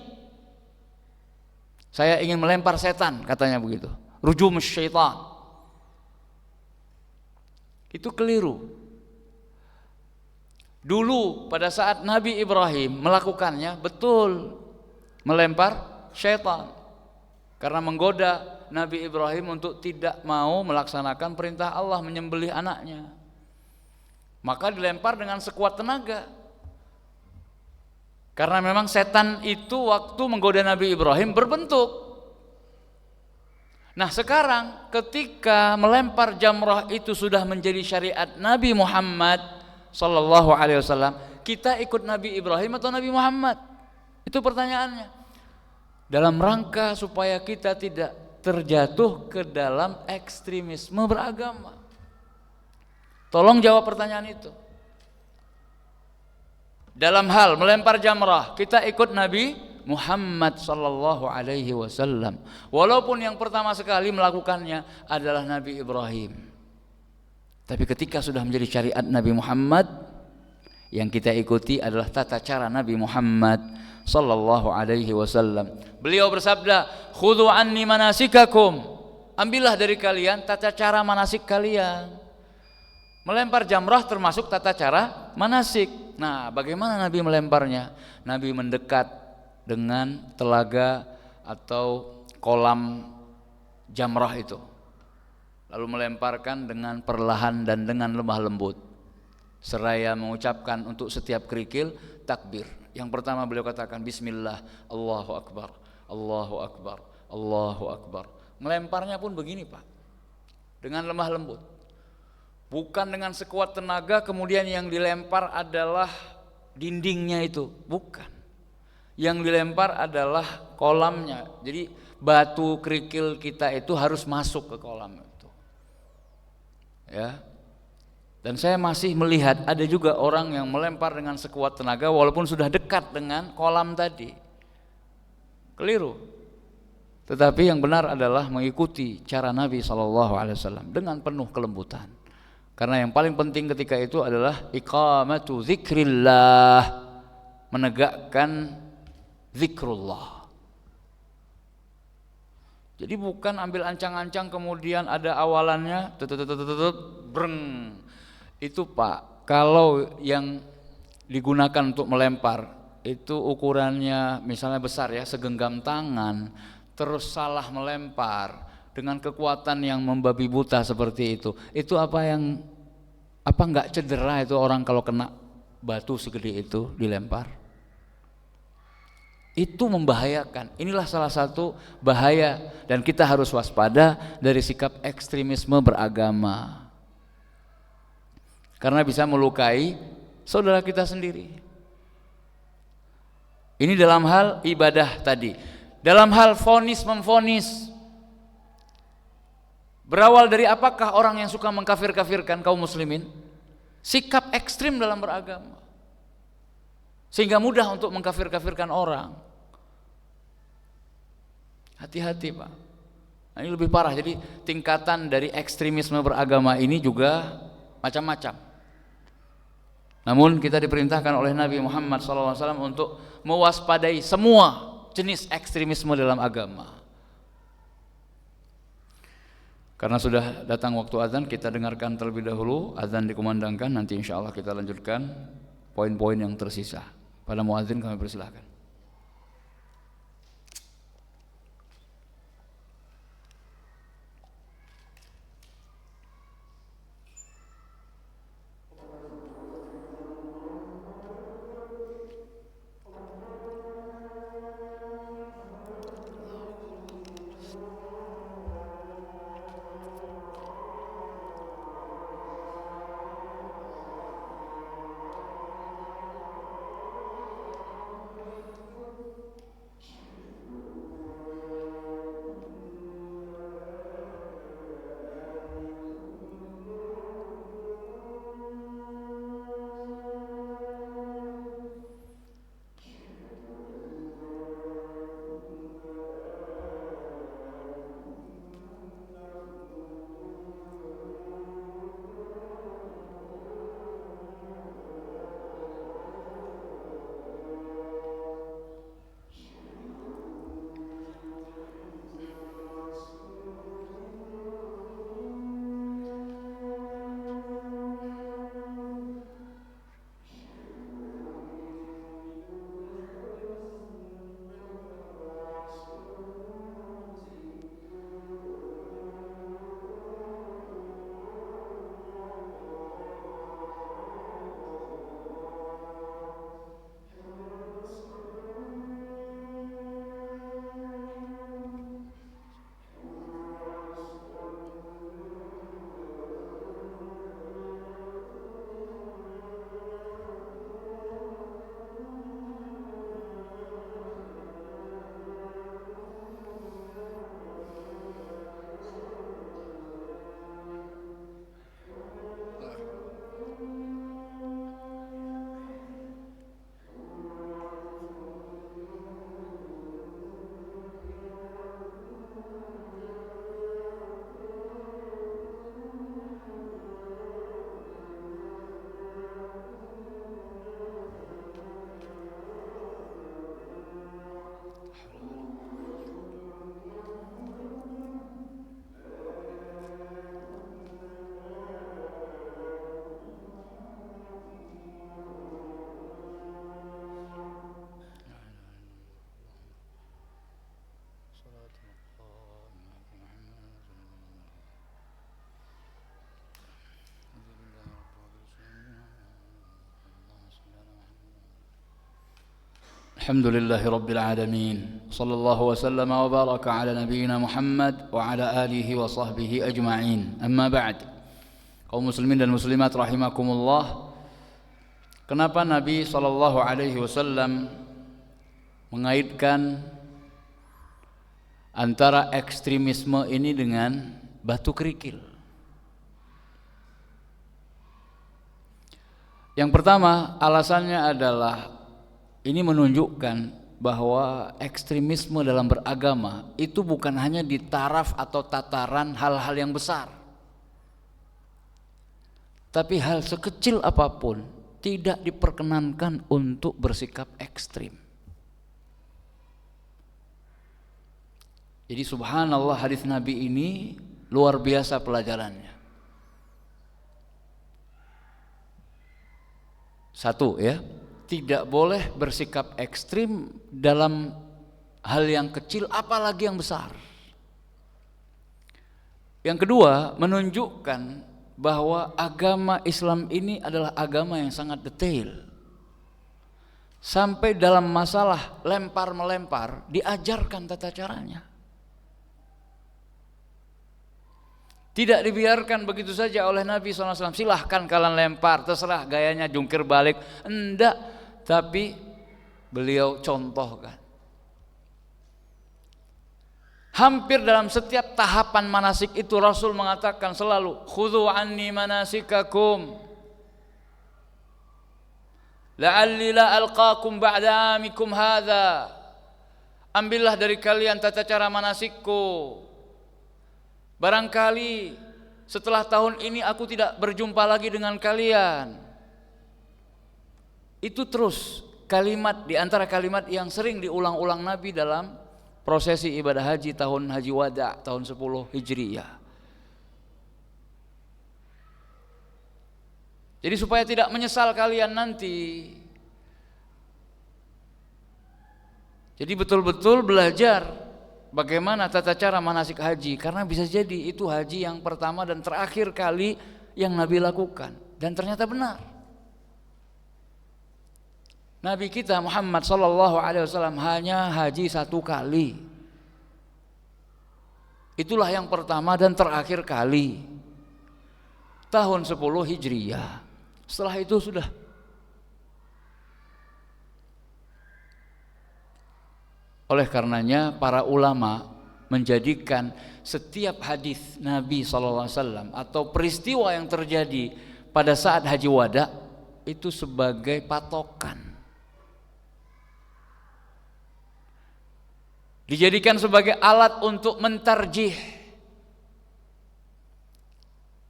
Saya ingin melempar setan, katanya begitu. Rujumus syaitan. Itu keliru. Dulu pada saat Nabi Ibrahim melakukannya, betul melempar syaitan, karena menggoda Nabi Ibrahim untuk tidak mau melaksanakan perintah Allah menyembelih anaknya. Maka dilempar dengan sekuat tenaga, karena memang setan itu waktu menggoda Nabi Ibrahim berbentuk. Nah sekarang ketika melempar jamrah itu sudah menjadi syariat Nabi Muhammad Sallallahu Alaihi Wasallam, kita ikut Nabi Ibrahim atau Nabi Muhammad? Itu pertanyaannya. Dalam rangka supaya kita tidak terjatuh ke dalam ekstremisme beragama. Tolong jawab pertanyaan itu. Dalam hal melempar jamrah, kita ikut Nabi Muhammad Sallallahu Alaihi Wasallam, walaupun yang pertama sekali melakukannya adalah Nabi Ibrahim. Tapi ketika sudah menjadi syariat Nabi Muhammad, yang kita ikuti adalah tata cara Nabi Muhammad Sallallahu Alaihi Wasallam. Beliau bersabda, "Khudhu anni manasikakum." Ambillah dari kalian tata cara manasik kalian. Melempar jamrah termasuk tata cara manasik. Nah, bagaimana Nabi melemparnya? Nabi mendekat dengan telaga atau kolam jamrah itu, lalu melemparkan dengan perlahan dan dengan lemah lembut, seraya mengucapkan untuk setiap kerikil takbir. Yang pertama beliau katakan Bismillah, Allahu Akbar, Allahu Akbar, Allahu Akbar. Melemparnya pun begini Pak, dengan lemah lembut, bukan dengan sekuat tenaga. Kemudian yang dilempar adalah dindingnya itu, bukan. Yang dilempar adalah kolamnya. Jadi batu kerikil kita itu harus masuk ke kolam itu. Ya, dan saya masih melihat ada juga orang yang melempar dengan sekuat tenaga walaupun sudah dekat dengan kolam tadi. Keliru. Tetapi yang benar adalah mengikuti cara Nabi SAW dengan penuh kelembutan. Karena yang paling penting ketika itu adalah iqamatu zikrillah, menegakkan zikrullah. Jadi bukan ambil ancang-ancang kemudian ada awalannya breng. Itu Pak, kalau yang digunakan untuk melempar itu ukurannya misalnya besar ya, segenggam tangan, terus salah melempar dengan kekuatan yang membabi buta seperti itu apa enggak cedera itu orang kalau kena batu segede itu dilempar? Itu membahayakan. Inilah salah satu bahaya, dan kita harus waspada dari sikap ekstremisme beragama, karena bisa melukai saudara kita sendiri. Ini dalam hal ibadah tadi. Dalam hal vonis memvonis, berawal dari apakah orang yang suka mengkafir-kafirkan kaum muslimin? Sikap ekstrim dalam beragama, sehingga mudah untuk mengkafir-kafirkan orang. Hati-hati Pak, nah, ini lebih parah. Jadi tingkatan dari ekstremisme beragama ini juga macam-macam. Namun kita diperintahkan oleh Nabi Muhammad SAW untuk mewaspadai semua jenis ekstremisme dalam agama. Karena sudah datang waktu azan, kita dengarkan terlebih dahulu azan dikumandangkan. Nanti insya Allah kita lanjutkan poin-poin yang tersisa. Pada muadzin kami persilahkan. Alhamdulillahi Rabbil Alamin. Sallallahu wasallam wa baraka ala nabiyyina Muhammad wa ala alihi wa sahbihi ajma'in. Amma ba'd. Kaum muslimin dan muslimat rahimakumullah. Kenapa Nabi sallallahu alaihi wasallam mengaitkan antara ekstremisme ini dengan batu kerikil? Yang pertama, alasannya adalah ini menunjukkan bahwa ekstremisme dalam beragama itu bukan hanya di taraf atau tataran hal-hal yang besar, tapi hal sekecil apapun tidak diperkenankan untuk bersikap ekstrim. Jadi subhanallah, hadis Nabi ini luar biasa pelajarannya. Satu ya, tidak boleh bersikap ekstrim dalam hal yang kecil apalagi yang besar. Yang kedua, menunjukkan bahwa agama Islam ini adalah agama yang sangat detail. Sampai dalam masalah lempar-melempar diajarkan tata caranya. Tidak dibiarkan begitu saja oleh Nabi SAW. Silahkan kalian lempar, terserah gayanya jungkir balik. Enggak. Tapi beliau contohkan. Hampir dalam setiap tahapan manasik itu Rasul mengatakan selalu, khudhu anni manasikakum la'alli la alqakum ba'da amikum hadha. Ambillah dari kalian tata cara manasikku, barangkali setelah tahun ini aku tidak berjumpa lagi dengan kalian. Itu terus kalimat di antara kalimat yang sering diulang-ulang Nabi dalam prosesi ibadah haji tahun Haji Wada tahun 10 Hijriyah. Jadi supaya tidak menyesal kalian nanti. Jadi betul-betul belajar bagaimana tata cara manasik haji, karena bisa jadi itu haji yang pertama dan terakhir kali yang Nabi lakukan, dan ternyata benar. Nabi kita Muhammad sallallahu alaihi wasallam hanya haji 1 kali. Itulah yang pertama dan terakhir kali. Tahun 10 Hijriyah. Setelah itu sudah. Oleh karenanya para ulama menjadikan setiap hadis Nabi sallallahu alaihi wasallam atau peristiwa yang terjadi pada saat Haji Wada itu sebagai patokan. Dijadikan sebagai alat untuk mentarjih.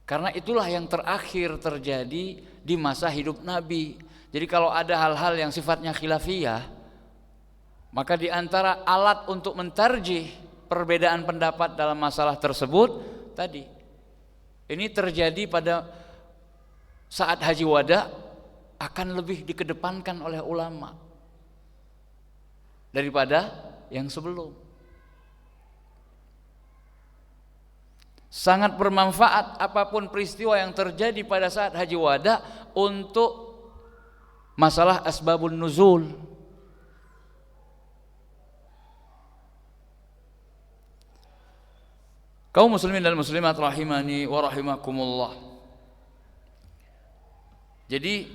Karena itulah yang terakhir terjadi di masa hidup Nabi. Jadi kalau ada hal-hal yang sifatnya khilafiyah, maka di antara alat untuk mentarjih perbedaan pendapat dalam masalah tersebut tadi, ini terjadi pada saat Haji Wada akan lebih dikedepankan oleh ulama daripada yang sebelum. Sangat bermanfaat apapun peristiwa yang terjadi pada saat Haji Wada untuk masalah asbabun nuzul. Kaum muslimin dan muslimat rahimani wa rahimakumullah. Jadi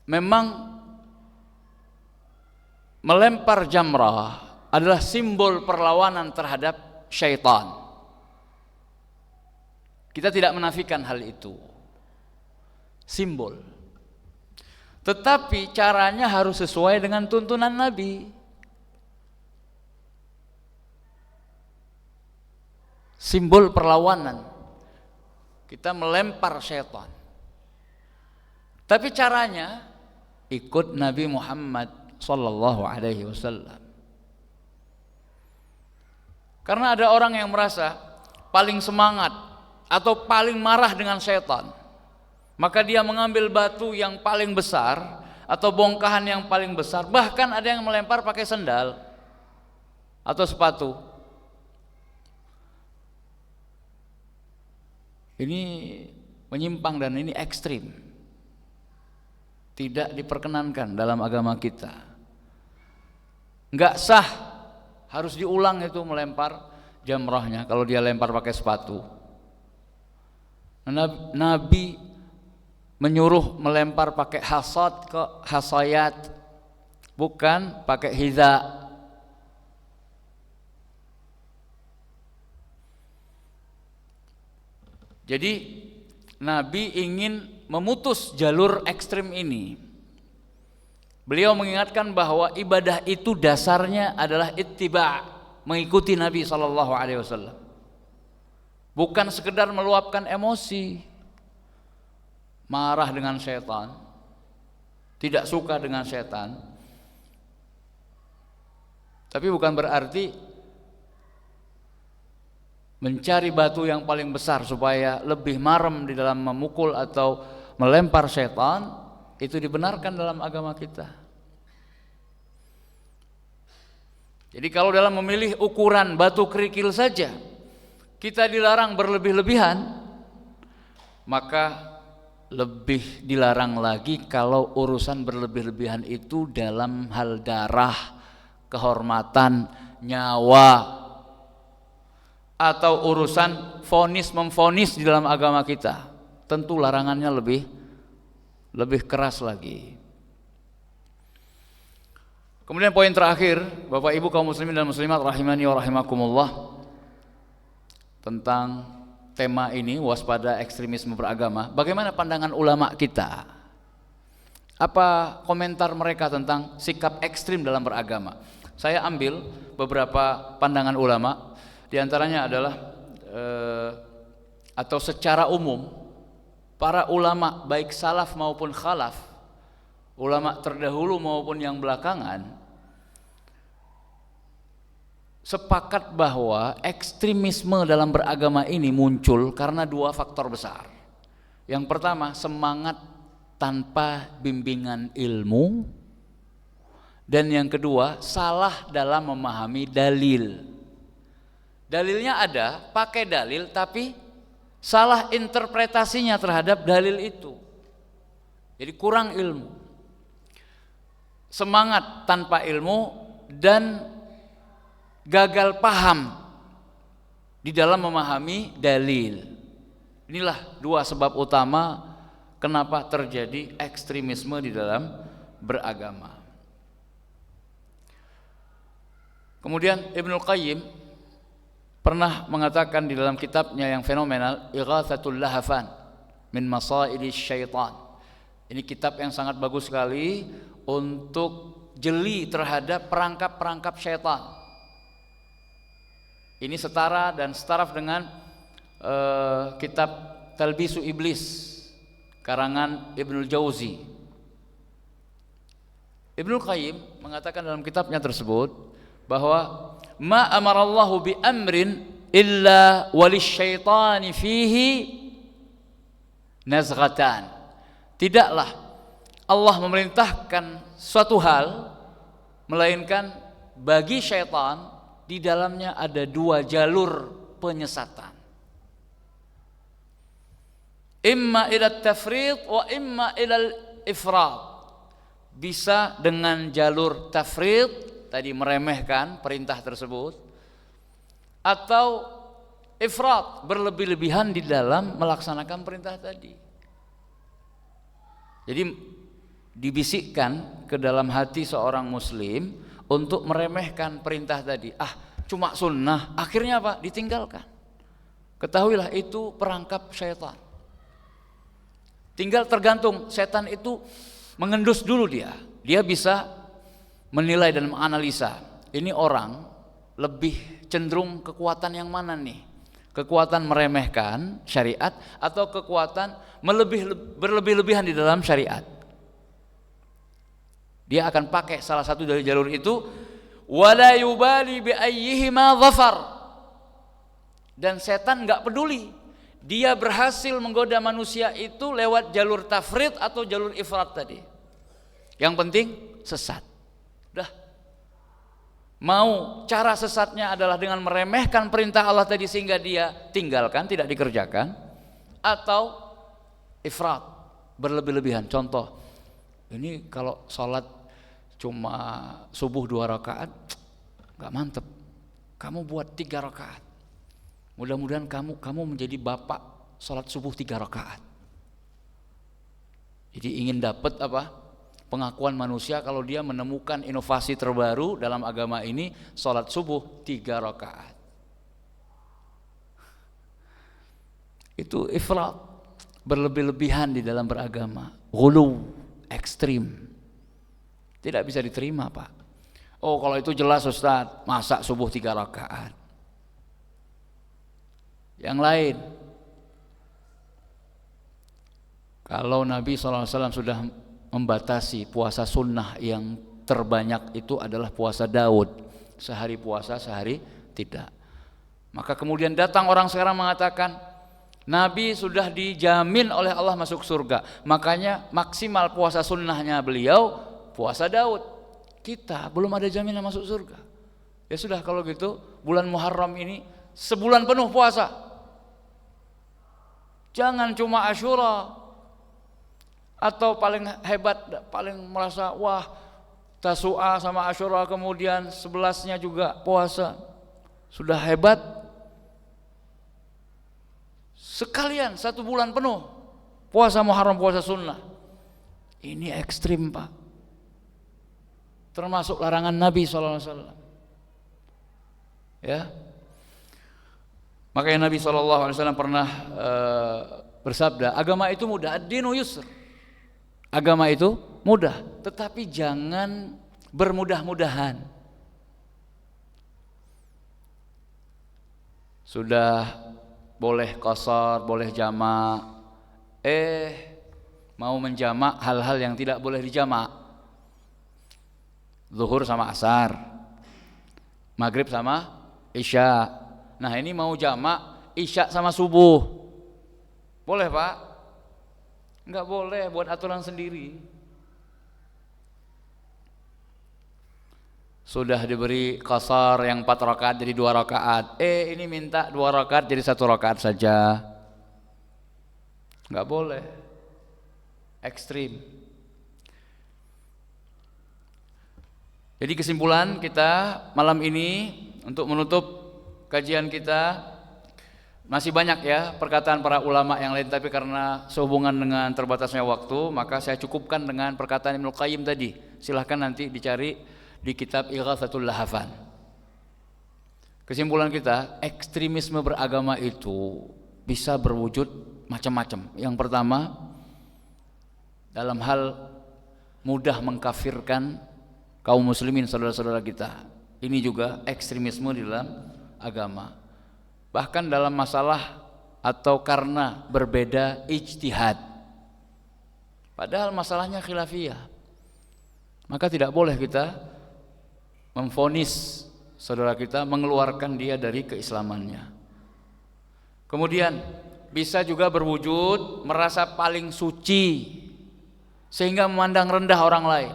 memang melempar jamrah adalah simbol perlawanan terhadap syaitan. Kita tidak menafikan hal itu. Simbol. Tetapi caranya harus sesuai dengan tuntunan Nabi. Simbol perlawanan. Kita melempar syaitan. Tapi caranya ikut Nabi Muhammad sallallahu alaihi wasallam. Karena ada orang yang merasa paling semangat atau paling marah dengan setan, maka dia mengambil batu yang paling besar atau bongkahan yang paling besar, bahkan ada yang melempar pakai sendal atau sepatu. Ini menyimpang dan ini ekstrim. Tidak diperkenankan dalam agama kita. Enggak sah, harus diulang itu melempar jamrahnya kalau dia lempar pakai sepatu. Nabi menyuruh melempar pakai hasad ke hasayat, bukan pakai hiza. Jadi Nabi ingin memutus jalur ekstrim ini. Beliau mengingatkan bahwa ibadah itu dasarnya adalah ittiba', mengikuti Nabi SAW. Bukan sekedar meluapkan emosi, marah dengan setan, tidak suka dengan setan. Tapi bukan berarti mencari batu yang paling besar supaya lebih marem di dalam memukul atau melempar setan, itu dibenarkan dalam agama kita. Jadi kalau dalam memilih ukuran batu kerikil saja kita dilarang berlebih-lebihan, maka lebih dilarang lagi kalau urusan berlebih-lebihan itu dalam hal darah, kehormatan, nyawa, atau urusan vonis memvonis di dalam agama kita. Tentu larangannya lebih keras lagi. Kemudian poin terakhir, Bapak Ibu kaum muslimin dan muslimat rahimani wa rahimakumullah, tentang tema ini, waspada ekstremisme beragama. Bagaimana pandangan ulama kita? Apa komentar mereka tentang sikap ekstrim dalam beragama? Saya ambil beberapa pandangan ulama. Di antaranya adalah atau secara umum para ulama baik salaf maupun khalaf, ulama terdahulu maupun yang belakangan, sepakat bahwa ekstremisme dalam beragama ini muncul karena dua faktor besar. Yang pertama, semangat tanpa bimbingan ilmu, dan yang kedua, salah dalam memahami dalil. Dalilnya ada, pakai dalil, tapi salah interpretasinya terhadap dalil itu. Jadi kurang ilmu. Semangat tanpa ilmu dan gagal paham di dalam memahami dalil. Inilah dua sebab utama kenapa terjadi ekstremisme di dalam beragama. Kemudian Ibnul Qayyim pernah mengatakan di dalam kitabnya yang fenomenal, Ighatsatul Lahafan min Masaili Syaitan. Ini kitab yang sangat bagus sekali untuk jeli terhadap perangkap-perangkap syaitan. Ini setara dan setaraf dengan kitab Talbisu Iblis karangan Ibnul Jauzi. Ibnul Qayyim mengatakan dalam kitabnya tersebut bahwa ma amarallahu bi amrin illa walisyaitani fihi nazghatan. Tidaklah Allah memerintahkan suatu hal melainkan bagi syaitan di dalamnya ada dua jalur penyesatan. Imma ila tafrid wa imma ila ifrat. Bisa dengan jalur tafrid, tadi meremehkan perintah tersebut, atau ifrat, berlebih-lebihan di dalam melaksanakan perintah tadi. Jadi dibisikkan ke dalam hati seorang muslim untuk meremehkan perintah tadi. Cuma sunnah, akhirnya apa? Ditinggalkan. Ketahuilah itu perangkap syaitan. Tinggal tergantung setan itu mengendus dulu dia. Dia bisa menilai dan menganalisa, ini orang lebih cenderung kekuatan yang mana nih? Kekuatan meremehkan syariat atau kekuatan berlebih-lebihan di dalam syariat? Dia akan pakai salah satu dari jalur itu, wala yubali bi ayyihima dhafar. Dan setan enggak peduli dia berhasil menggoda manusia itu lewat jalur tafrid atau jalur ifrat tadi. Yang penting sesat. Udah. Mau cara sesatnya adalah dengan meremehkan perintah Allah tadi sehingga dia tinggalkan, tidak dikerjakan, atau ifrat, berlebih-lebihan. Contoh, ini kalau sholat cuma subuh 2 rakaat nggak mantep, kamu buat 3 rakaat. Mudah-mudahan kamu menjadi bapak sholat subuh 3 rakaat. Jadi ingin dapat apa? Pengakuan manusia kalau dia menemukan inovasi terbaru dalam agama ini, sholat subuh 3 rakaat. Itu ifrat, berlebih-lebihan di dalam beragama, ghulu, ekstrim, tidak bisa diterima Pak. Oh kalau itu jelas Ustaz, masa subuh 3 rakaat. Yang lain, kalau Nabi SAW sudah membatasi puasa sunnah yang terbanyak itu adalah puasa Daud, sehari puasa sehari tidak. Maka kemudian datang orang sekarang mengatakan Nabi sudah dijamin oleh Allah masuk surga, makanya maksimal puasa sunnahnya beliau puasa Daud. Kita belum ada jaminan masuk surga. Ya sudah kalau gitu bulan Muharram ini sebulan penuh puasa. Jangan cuma Asyura, atau paling hebat, paling merasa wah Tasu'a sama Asyura kemudian 11-nya juga puasa, sudah hebat. Sekalian 1 bulan penuh puasa Muharram, puasa sunnah. Ini ekstrim Pak, termasuk larangan Nabi SAW. Ya, makanya Nabi SAW pernah bersabda, agama itu mudah, ad-dinu yusr. Agama itu mudah, tetapi jangan bermudah-mudahan. Sudah boleh qasar, boleh jamak, mau menjamak hal-hal yang tidak boleh dijamak. Zuhur sama asar, maghrib sama isya. Nah ini mau jamak isya sama subuh, boleh Pak? Enggak boleh, buat aturan sendiri. Sudah diberi qasar yang 4 rakaat jadi 2 rakaat, ini minta 2 rakaat jadi 1 rakaat saja. Enggak boleh, ekstrim. Jadi kesimpulan kita malam ini untuk menutup kajian kita, masih banyak ya perkataan para ulama yang lain, tapi karena sehubungan dengan terbatasnya waktu maka saya cukupkan dengan perkataan Ibnu Qayyim tadi. Silahkan nanti dicari di kitab Ighatsatul Lahafan. Kesimpulan kita, ekstremisme beragama itu bisa berwujud macam-macam. Yang pertama, dalam hal mudah mengkafirkan kaum muslimin, saudara-saudara kita. Ini juga ekstremisme di dalam agama. Bahkan dalam masalah atau karena berbeda ijtihad, padahal masalahnya khilafiyah, maka tidak boleh kita memvonis saudara kita, mengeluarkan dia dari keislamannya. Kemudian bisa juga berwujud merasa paling suci sehingga memandang rendah orang lain.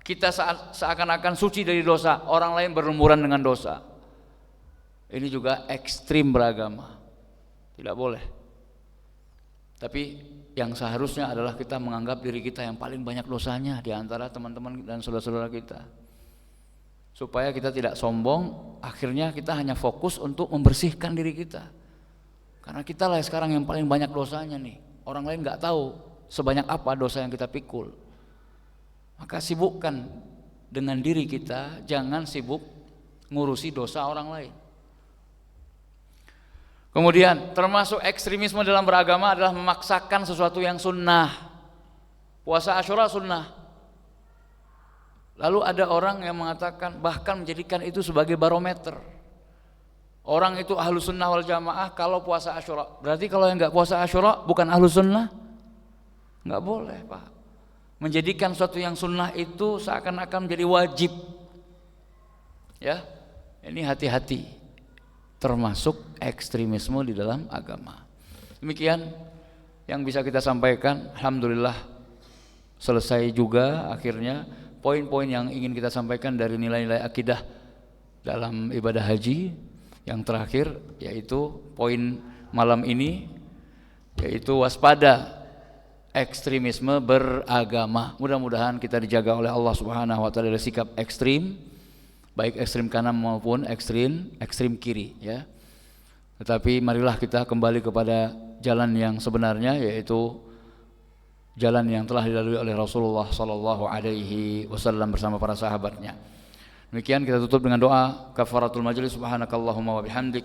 Kita seakan-akan suci dari dosa, orang lain berlumuran dengan dosa. Ini juga ekstrim beragama, tidak boleh. Tapi yang seharusnya adalah kita menganggap diri kita yang paling banyak dosanya di antara teman-teman dan saudara-saudara kita, supaya kita tidak sombong. Akhirnya kita hanya fokus untuk membersihkan diri kita, karena kita lah sekarang yang paling banyak dosanya nih. Orang lain nggak tahu sebanyak apa dosa yang kita pikul. Maka sibukkan dengan diri kita, jangan sibuk ngurusi dosa orang lain. Kemudian termasuk ekstremisme dalam beragama adalah memaksakan sesuatu yang sunnah. Puasa Asyura sunnah, lalu ada orang yang mengatakan, bahkan menjadikan itu sebagai barometer. Orang itu ahlu sunnah wal jamaah kalau puasa Asyura. Berarti kalau yang nggak puasa Asyura bukan ahlu sunnah? Nggak boleh Pak. Menjadikan sesuatu yang sunnah itu seakan-akan menjadi wajib. Ya, ini hati-hati, termasuk ekstremisme di dalam agama. Demikian yang bisa kita sampaikan. Alhamdulillah selesai juga akhirnya poin-poin yang ingin kita sampaikan dari nilai-nilai akidah dalam ibadah haji. Yang terakhir yaitu poin malam ini, yaitu waspada ekstremisme beragama. Mudah-mudahan kita dijaga oleh Allah Subhanahu wa taala dari sikap ekstrim, baik ekstrim kanan maupun ekstrim kiri ya. Tetapi marilah kita kembali kepada jalan yang sebenarnya, yaitu jalan yang telah dilalui oleh Rasulullah sallallahu alaihi wasallam bersama para sahabatnya. Demikian kita tutup dengan doa kafaratul majlis. Subhanakallahumma wa bihamdik,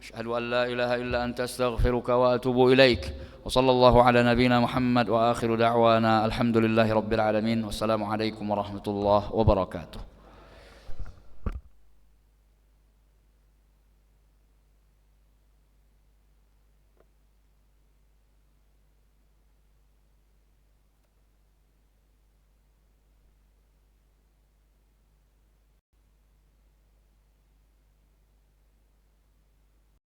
asyhadu an la ilaha illa anta astaghfiruka wa atubu ilaik. Wa sallallahu ala nabiyyina Muhammad wa akhiru da'wana alhamdulillahi rabbil alamin. Wassalamu alaikum warahmatullahi wabarakatuh.